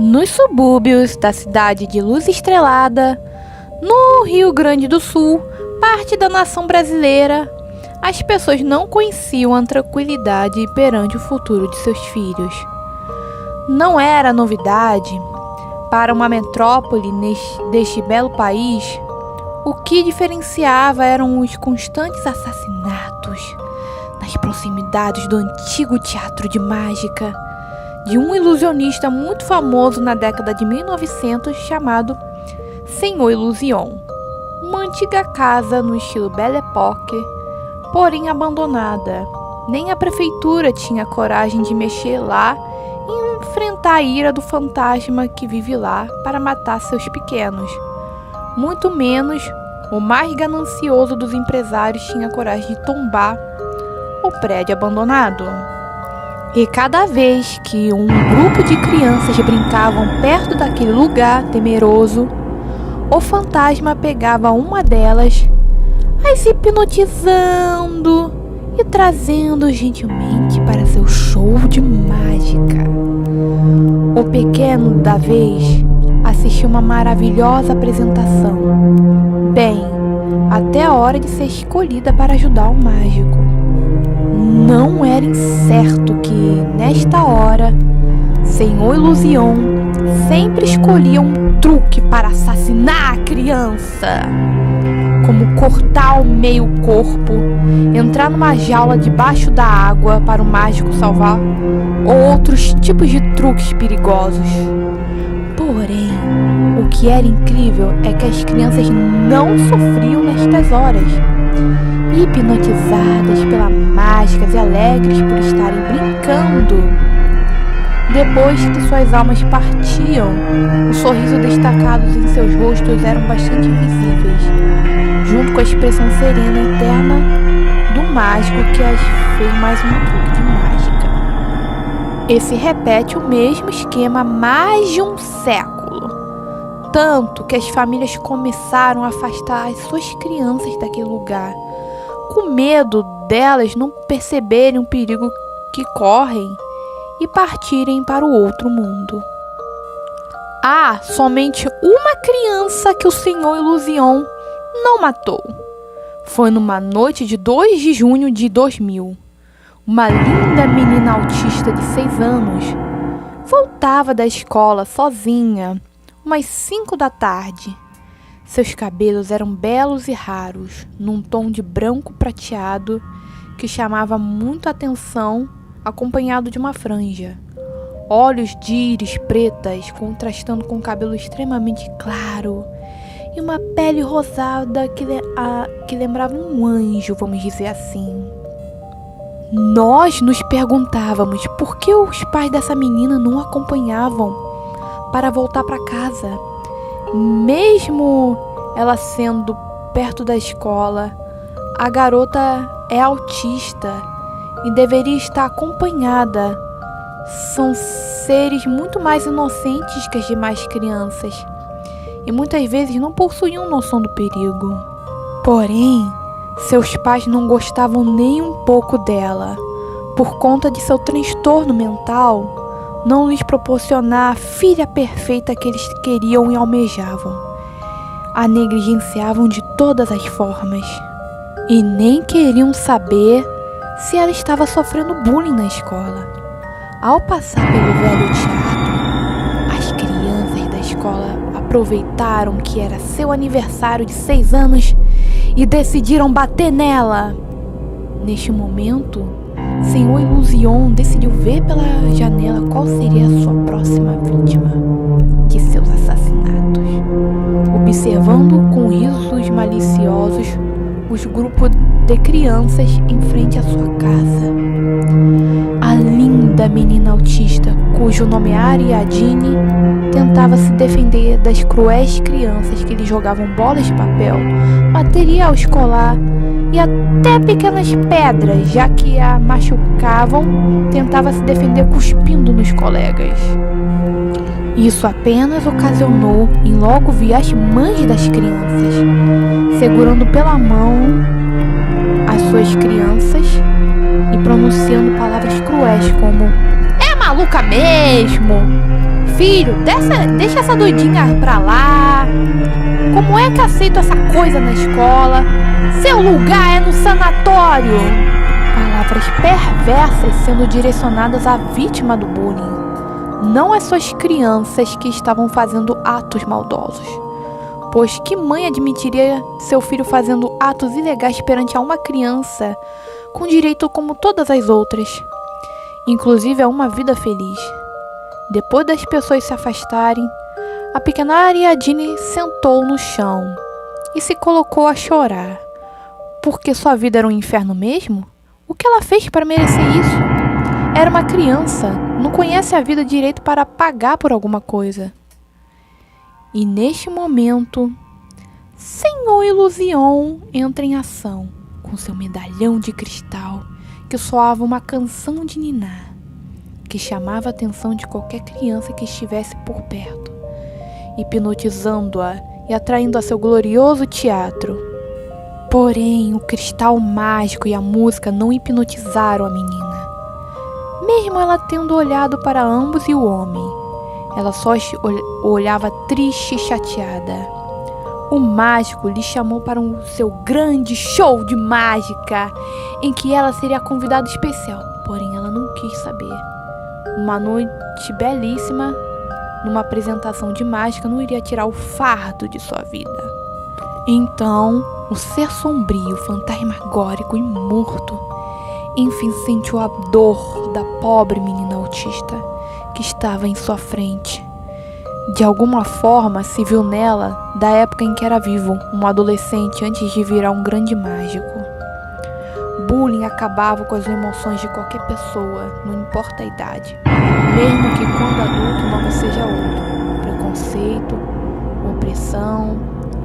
Nos subúrbios da cidade de Luz Estrelada, no Rio Grande do Sul, parte da nação brasileira, as pessoas não conheciam a tranquilidade perante o futuro de seus filhos. Não era novidade para uma metrópole deste belo país. O que diferenciava eram os constantes assassinatos nas proximidades do antigo teatro de mágica de um ilusionista muito famoso na década de 1900 chamado Senhor Ilusion. Uma antiga casa no estilo Belle Époque, porém abandonada. Nem a prefeitura tinha coragem de mexer lá e enfrentar a ira do fantasma que vive lá para matar seus pequenos. Muito menos o mais ganancioso dos empresários tinha coragem de tombar o prédio abandonado. E cada vez que um grupo de crianças brincavam perto daquele lugar temeroso, o fantasma pegava uma delas, as hipnotizando e trazendo gentilmente para seu show de mágica. O pequeno da vez assistiu uma maravilhosa apresentação. Bem, até a hora de ser escolhida para ajudar o mágico. Não era incerto que, nesta hora, Senhor Ilusion sempre escolhia um truque para assassinar a criança, como cortar ao meio o corpo, entrar numa jaula debaixo da água para o mágico salvar, ou outros tipos de truques perigosos. Porém, o que era incrível é que as crianças não sofriam nestas horas, hipnotizadas pela mágica e alegres por estarem brincando. Depois que suas almas partiam, os sorrisos destacados em seus rostos eram bastante visíveis, junto com a expressão serena e eterna do mágico que as fez mais um truque de mágica. Esse repete o mesmo esquema há mais de um século, tanto que as famílias começaram a afastar as suas crianças daquele lugar, com medo delas não perceberem o perigo que correm e partirem para o outro mundo. Há somente uma criança que o Senhor Ilusion não matou. Foi numa noite de 2 de junho de 2000. Uma linda menina autista de 6 anos voltava da escola sozinha, umas 5 da tarde. Seus cabelos eram belos e raros, num tom de branco prateado que chamava muito a atenção, acompanhado de uma franja. Olhos de íris pretas contrastando com um cabelo extremamente claro e uma pele rosada que lembrava um anjo, vamos dizer assim. Nós nos perguntávamos por que os pais dessa menina não a acompanhavam para voltar para casa. Mesmo ela sendo perto da escola, a garota é autista e deveria estar acompanhada. São seres muito mais inocentes que as demais crianças e muitas vezes não possuíam noção do perigo. Porém, seus pais não gostavam nem um pouco dela, por conta de seu transtorno mental não lhes proporcionar a filha perfeita que eles queriam e almejavam. A negligenciavam de todas as formas e nem queriam saber se ela estava sofrendo bullying na escola. Ao passar pelo velho teatro, as crianças da escola aproveitaram que era seu aniversário de 6 anos e decidiram bater nela. Neste momento, Senhor Ilusion decidiu ver pela janela qual seria a sua próxima vítima de seus assassinatos. Observando com risos maliciosos os grupos de crianças em frente à sua casa. A linda menina autista, cujo nome é Ariadne, tentava se defender das cruéis crianças que lhe jogavam bolas de papel, material escolar e até pequenas pedras, já que a machucavam, tentava se defender cuspindo nos colegas. Isso apenas ocasionou em logo vi as mães das crianças, segurando pela mão as suas crianças e pronunciando palavras cruéis como "é maluca mesmo", filho, deixa essa doidinha pra lá. Como é que aceito essa coisa na escola? Seu lugar é no sanatório. Palavras perversas sendo direcionadas à vítima do bullying. Não às suas crianças que estavam fazendo atos maldosos. Pois que mãe admitiria seu filho fazendo atos ilegais perante a uma criança com direito como todas as outras, inclusive a uma vida feliz? Depois das pessoas se afastarem, a pequena Ariadne sentou no chão e se colocou a chorar. Porque sua vida era um inferno mesmo? O que ela fez para merecer isso? Era uma criança, não conhece a vida direito para pagar por alguma coisa. E neste momento, Senhor Ilusion entra em ação, com seu medalhão de cristal, que soava uma canção de niná, que chamava a atenção de qualquer criança que estivesse por perto, hipnotizando-a e atraindo a seu glorioso teatro. Porém, o cristal mágico e a música não hipnotizaram a menina. Mesmo ela tendo olhado para ambos e o homem, ela só olhava triste e chateada. O mágico lhe chamou para o seu grande show de mágica, em que ela seria convidada especial. Porém, ela não quis saber. Uma noite belíssima, numa apresentação de mágica, não iria tirar o fardo de sua vida. Então, o ser sombrio, fantasmagórico e morto, enfim sentiu a dor da pobre menina autista que estava em sua frente. De alguma forma se viu nela da época em que era vivo, um adolescente antes de virar um grande mágico. Bullying acabava com as emoções de qualquer pessoa, não importa a idade, mesmo que quando adulto o nome seja outro: preconceito, opressão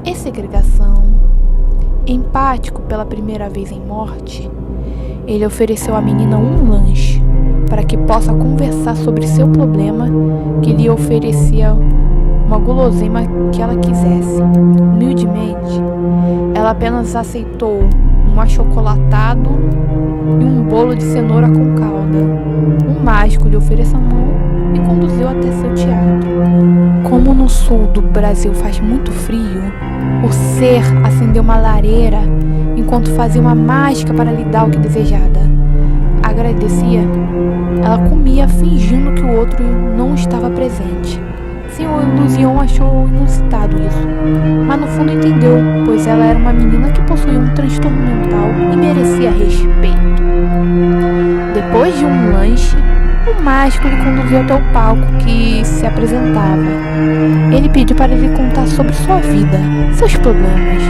e segregação. Empático pela primeira vez em morte, ele ofereceu à menina um lanche para que possa conversar sobre seu problema, que lhe oferecia uma guloseima que ela quisesse. Humildemente, ela apenas aceitou um achocolatado e um bolo de cenoura com calda. O mágico lhe ofereceu a mão e conduziu até seu teatro. Como no sul do Brasil faz muito frio, o ser acendeu uma lareira enquanto fazia uma mágica para lhe dar o que desejada. Agradecia, ela comia fingindo que o outro não estava presente. Senhor Ilusion achou inusitado isso, mas no fundo entendeu, pois ela era uma menina que possuía um transtorno mental e merecia respeito. Depois de um lanche, o mágico lhe conduziu até o palco que se apresentava. Ele pediu para lhe contar sobre sua vida, seus problemas.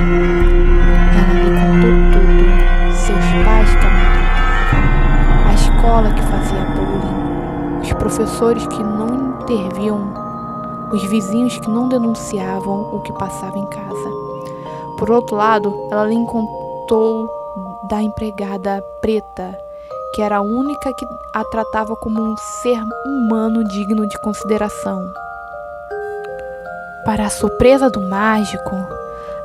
Ela lhe contou tudo: seus pais que a maltratavam, a escola que fazia bullying, os professores que não interviam, os vizinhos que não denunciavam o que passava em casa. Por outro lado, ela lhe contou da empregada preta, que era a única que a tratava como um ser humano digno de consideração. Para a surpresa do mágico,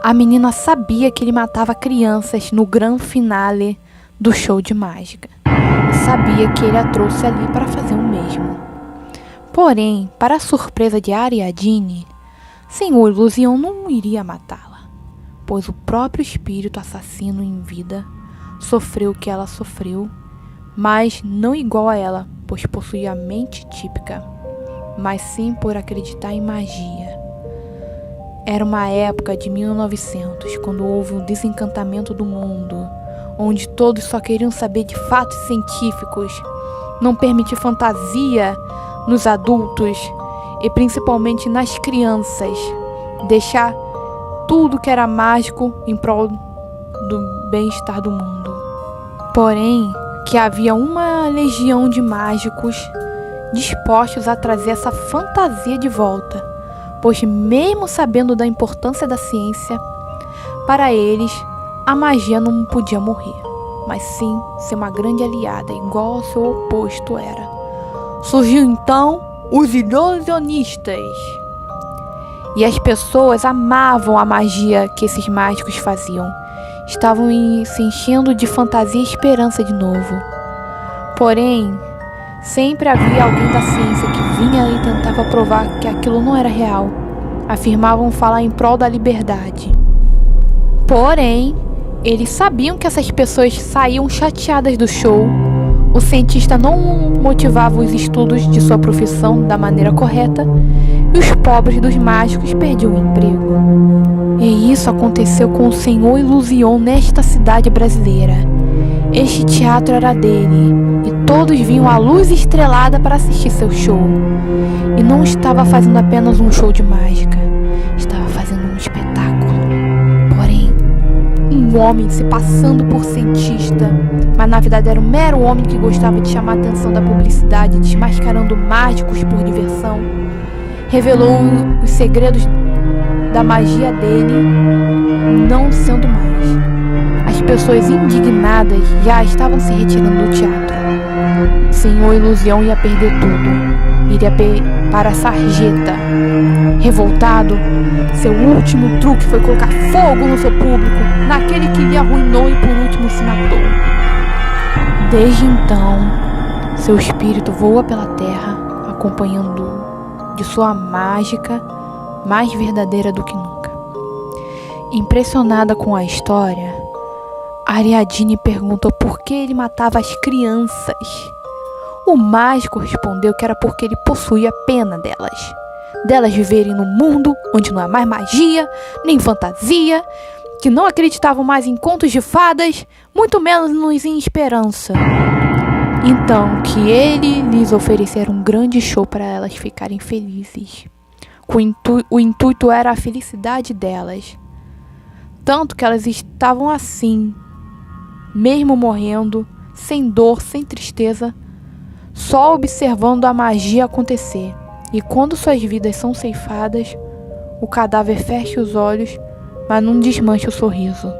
a menina sabia que ele matava crianças no grande finale do show de mágica, e sabia que ele a trouxe ali para fazer o mesmo. Porém, para a surpresa de Ariadne, Senhor Ilusion não iria matá-la, pois o próprio espírito assassino em vida sofreu o que ela sofreu, mas não igual a ela, pois possuía a mente típica, mas sim por acreditar em magia. Era uma época de 1900, quando houve um desencantamento do mundo, onde todos só queriam saber de fatos científicos, não permitir fantasia nos adultos e principalmente nas crianças, deixar tudo que era mágico em prol do bem-estar do mundo. Porém, que havia uma legião de mágicos dispostos a trazer essa fantasia de volta, pois mesmo sabendo da importância da ciência, para eles a magia não podia morrer, mas sim ser uma grande aliada, igual ao seu oposto era. Surgiu então os ilusionistas. E as pessoas amavam a magia que esses mágicos faziam. Estavam se enchendo de fantasia e esperança de novo. Porém, Sempre havia alguém da ciência que vinha e tentava provar que aquilo não era real. Afirmavam falar em prol da liberdade. Porém, eles sabiam que essas pessoas saíam chateadas do show. O cientista não motivava os estudos de sua profissão da maneira correta e os pobres dos mágicos perdiam o emprego. E isso aconteceu com o Senhor Ilusion nesta cidade brasileira. Este teatro era dele e todos vinham à luz estrelada para assistir seu show. E não estava fazendo apenas um show de mágica, estava fazendo um espetáculo. Porém, um homem se passando por cientista, mas na verdade era um mero homem que gostava de chamar a atenção da publicidade, desmascarando mágicos por diversão, revelou os segredos da magia dele, não sendo mais. As pessoas indignadas já estavam se retirando do teatro. Senhor Ilusion ia perder tudo. Iria para a sarjeta. Revoltado, seu último truque foi colocar fogo no seu público, naquele que lhe arruinou e por último se matou. Desde então, seu espírito voa pela terra, acompanhando de sua mágica mais verdadeira do que nunca. Impressionada com a história, Ariadne perguntou por que ele matava as crianças. O mágico respondeu que era porque ele possuía pena delas viverem num mundo onde não há mais magia, nem fantasia, que não acreditavam mais em contos de fadas, muito menos em esperança. Então, que ele lhes oferecera um grande show para elas ficarem felizes. O intuito era a felicidade delas. Tanto que elas estavam assim, mesmo morrendo, sem dor, sem tristeza, só observando a magia acontecer. E quando suas vidas são ceifadas, o cadáver fecha os olhos, mas não desmancha o sorriso.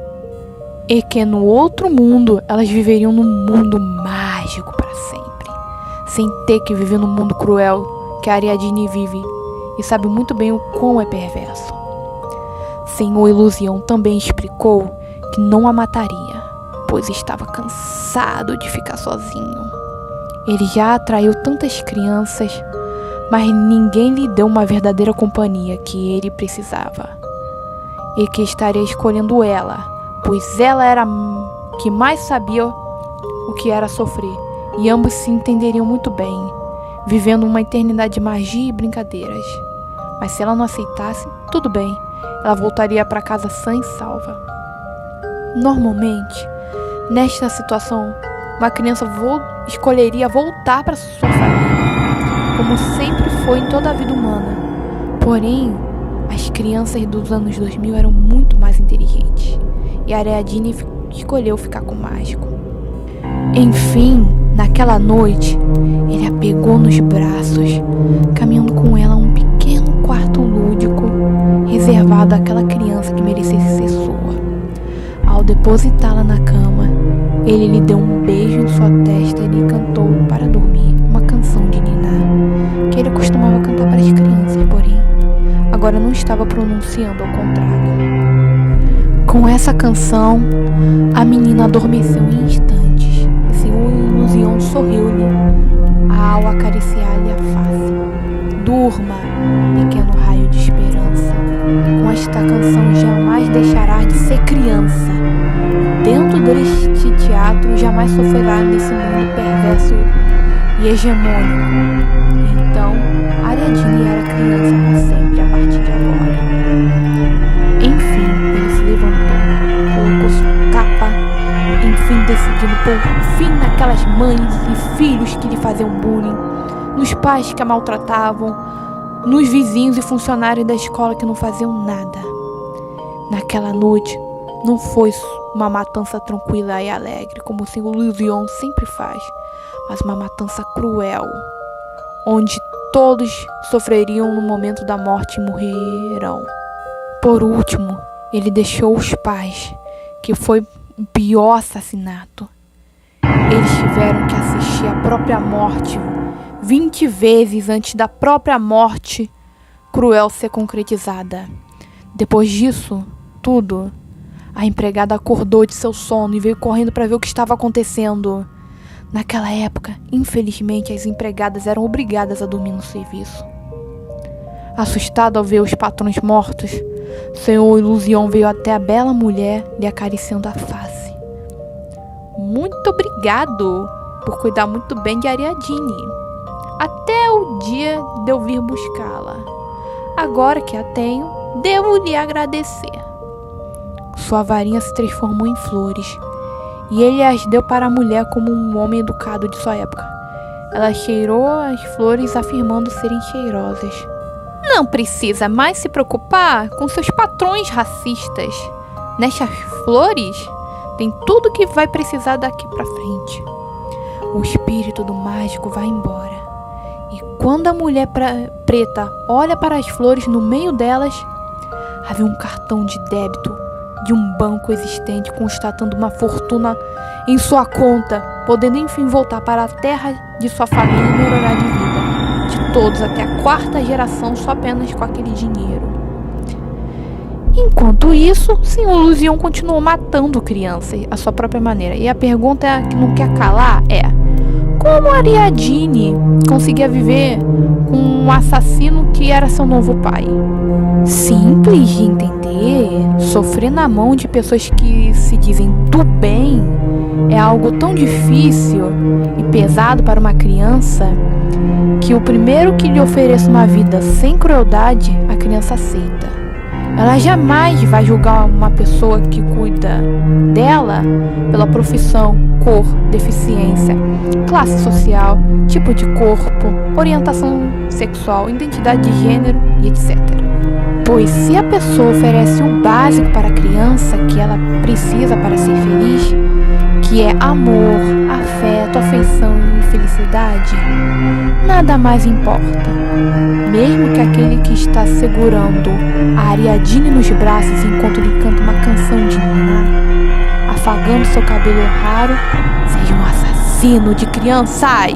E que no outro mundo, elas viveriam num mundo mágico para sempre, sem ter que viver no mundo cruel que a Ariadne vive e sabe muito bem o quão é perverso. Senhor Ilusion também explicou que não a mataria, pois estava cansado de ficar sozinho. Ele já atraiu tantas crianças, mas ninguém lhe deu uma verdadeira companhia que ele precisava. E que estaria escolhendo ela, pois ela era a que mais sabia o que era sofrer, e ambos se entenderiam muito bem, vivendo uma eternidade de magia e brincadeiras. Mas se ela não aceitasse, tudo bem, ela voltaria para casa sã e salva. Normalmente, nesta situação, uma criança escolheria voltar para sua família, como sempre foi em toda a vida humana. Porém, as crianças dos anos 2000 eram muito mais inteligentes, e Ariadne escolheu ficar com o mágico. Enfim, naquela noite, ele a pegou nos braços, caminhando com ela a um pequeno quarto lúdico, reservado àquela criança que merecesse ser sua. Ao depositá-la na cama, ele lhe deu um beijo em sua testa e lhe cantou para dormir uma canção de niná, que ele costumava cantar para as crianças, porém, agora não estava pronunciando ao contrário. Com essa canção, a menina adormeceu em instantes, e Senhor Ilusion sorriu-lhe ao acariciar-lhe a face. Durma, pequeno raio de esperança. Com esta canção jamais deixarás de ser criança. Dentro deste teatro jamais sofrerá nesse mundo perverso e hegemônico. Então, Ariadne era criança para sempre a partir de agora. Enfim, ele se levantou, colocou sua capa, enfim decidindo pôr fim naquelas mães e filhos que lhe faziam bullying, nos pais que a maltratavam, nos vizinhos e funcionários da escola que não faziam nada. Naquela noite, não foi uma matança tranquila e alegre, como o Senhor Ilusion sempre faz, mas uma matança cruel, onde todos sofreriam no momento da morte e morrerão. Por último, ele deixou os pais, que foi o pior assassinato. Eles tiveram que assistir a própria morte 20 vezes antes da própria morte cruel ser concretizada. Depois disso, a empregada acordou de seu sono e veio correndo para ver o que estava acontecendo. Naquela época, infelizmente, as empregadas eram obrigadas a dormir no serviço. Assustado ao ver os patrões mortos, Senhor Ilusion veio até a bela mulher lhe acariciando a face. Muito obrigado por cuidar muito bem de Ariadne, até o dia de eu vir buscá-la. Agora que a tenho, devo lhe agradecer. Sua varinha se transformou em flores, e ele as deu para a mulher como um homem educado de sua época. Ela cheirou as flores, afirmando serem cheirosas. Não precisa mais se preocupar com seus patrões racistas. Nestas flores tem tudo que vai precisar daqui para frente. O espírito do mágico vai embora. E quando a mulher preta olha para as flores, no meio delas havia um cartão de débito de um banco existente, constatando uma fortuna em sua conta, podendo enfim voltar para a terra de sua família e melhorar de vida de todos até a 4ª geração, só apenas com aquele dinheiro. Enquanto isso, Senhor Ilusion continuou matando crianças à sua própria maneira. E a pergunta que não quer calar é: como Ariadne conseguia viver com um assassino que era seu novo pai? Simples de entender, sofrer na mão de pessoas que se dizem do bem é algo tão difícil e pesado para uma criança que o primeiro que lhe ofereça uma vida sem crueldade, a criança aceita. Ela jamais vai julgar uma pessoa que cuida dela pela profissão, cor, deficiência, classe social, tipo de corpo, orientação sexual, identidade de gênero e etc. Pois se a pessoa oferece o básico para a criança que ela precisa para ser feliz, que é amor, afeto, afeição e felicidade, nada mais importa. Mesmo que aquele que está segurando a Ariadne nos braços enquanto lhe canta uma canção de niná, afagando seu cabelo raro, seja um assassino de crianças.